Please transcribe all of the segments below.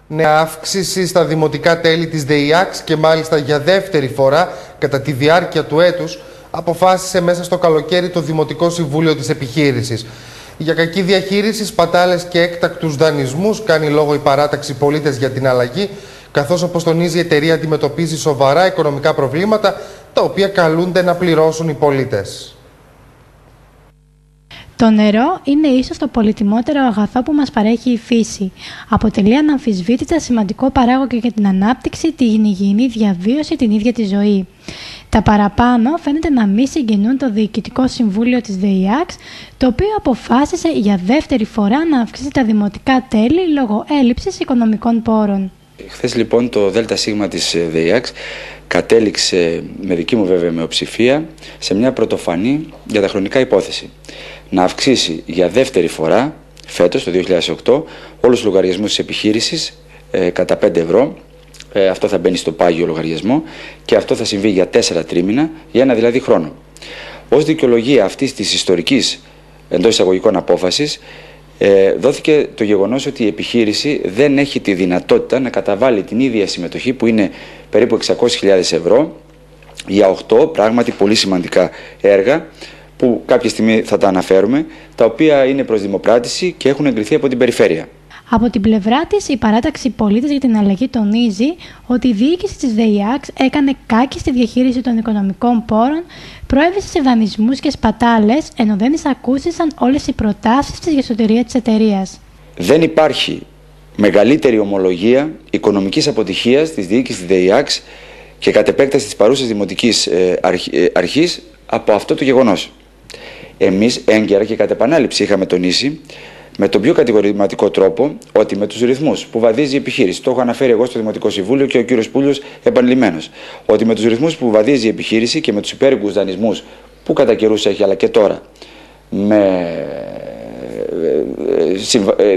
Νέα αύξηση στα δημοτικά τέλη της ΔΕΙΑΞ και μάλιστα για δεύτερη φορά κατά τη διάρκεια του έτους αποφάσισε μέσα στο καλοκαίρι το Δημοτικό Συμβούλιο της επιχείρησης. Για κακή διαχείριση, σπατάλες και έκτακτους δανεισμούς κάνει λόγο η παράταξη Πολίτες για την Αλλαγή, καθώς όπως τονίζει η εταιρεία αντιμετωπίζει σοβαρά οικονομικά προβλήματα, τα οποία καλούνται να πληρώσουν οι πολίτες. Το νερό είναι ίσως το πολυτιμότερο αγαθό που μας παρέχει η φύση. Αποτελεί αναμφισβήτητα σημαντικό παράγωγο για την ανάπτυξη, την υγιεινή διαβίωση, την ίδια τη ζωή. Τα παραπάνω φαίνεται να μην συγκινούν το Διοικητικό Συμβούλιο της ΔΕΙΑΞ, το οποίο αποφάσισε για δεύτερη φορά να αυξήσει τα δημοτικά τέλη λόγω έλλειψης οικονομικών πόρων. Χθες λοιπόν το ΔΣ της ΔΕΙΑΞ κατέληξε, με δική μου βέβαια μειοψηφία, σε μια πρωτοφανή για τα χρονικά υπόθεση. Να αυξήσει για δεύτερη φορά, φέτος το 2008, όλους τους λογαριασμούς της επιχείρησης κατά 5 ευρώ. Αυτό θα μπαίνει στο πάγιο λογαριασμό και αυτό θα συμβεί για 4 τρίμηνα, για ένα δηλαδή χρόνο. Ως δικαιολογία αυτής της ιστορικής εντός εισαγωγικών απόφασης, δόθηκε το γεγονός ότι η επιχείρηση δεν έχει τη δυνατότητα να καταβάλει την ίδια συμμετοχή που είναι περίπου 600.000 ευρώ για 8 πράγματι πολύ σημαντικά έργα που κάποια στιγμή θα τα αναφέρουμε, τα οποία είναι προς δημοπράτηση και έχουν εγκριθεί από την περιφέρεια. Από την πλευρά της, η παράταξη Πολίτες για την Αλλαγή τονίζει ότι η διοίκηση της ΔΕΙΑΞ έκανε κάκη στη διαχείριση των οικονομικών πόρων, προέβησε σε δανεισμούς και σπατάλες, ενώ δεν εισακούστησαν όλες οι προτάσεις της για σωτηρία της εταιρείας. Δεν υπάρχει μεγαλύτερη ομολογία οικονομικής αποτυχίας της διοίκησης της ΔΕΙΑΞ και κατ' επέκταση της παρούσας δημοτικής αρχής από αυτό το γεγονός. Εμείς έγκαιρα και κατ' επανάληψη είχαμε τονίσει με τον πιο κατηγορηματικό τρόπο ότι με τους ρυθμούς που βαδίζει η επιχείρηση, το έχω αναφέρει εγώ στο Δημοτικό Συμβούλιο και ο κύριος Πούλιος επανειλημμένος, ότι με τους ρυθμούς που βαδίζει η επιχείρηση και με τους υπέρογγους δανεισμούς που κατά καιρούς έχει αλλά και τώρα με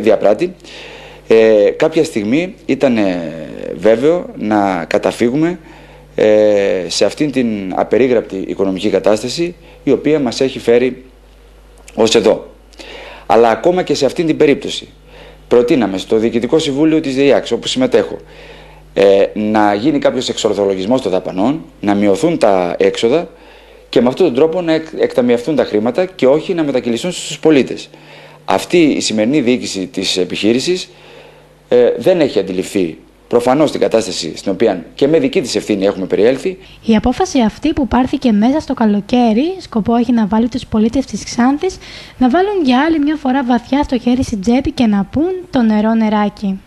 διαπράτη, κάποια στιγμή ήταν βέβαιο να καταφύγουμε σε αυτήν την απερίγραπτη οικονομική κατάσταση η οποία μας έχει φέρει ως εδώ. Αλλά ακόμα και σε αυτήν την περίπτωση προτείναμε στο Διοικητικό Συμβούλιο της ΔΕΙΑΞ, όπου συμμετέχω, να γίνει κάποιος εξορθολογισμός των δαπανών, να μειωθούν τα έξοδα και με αυτόν τον τρόπο να εκταμιευτούν τα χρήματα και όχι να μετακυλιστούν στους πολίτες. Αυτή η σημερινή διοίκηση της επιχείρησης δεν έχει αντιληφθεί προφανώς την κατάσταση στην οποία και με δική της ευθύνη έχουμε περιέλθει. Η απόφαση αυτή που πάρθηκε μέσα στο καλοκαίρι σκοπό έχει να βάλει τους πολίτες της Ξάνθης να βάλουν για άλλη μια φορά βαθιά στο χέρι στην τσέπη και να πούν το νερό νεράκι.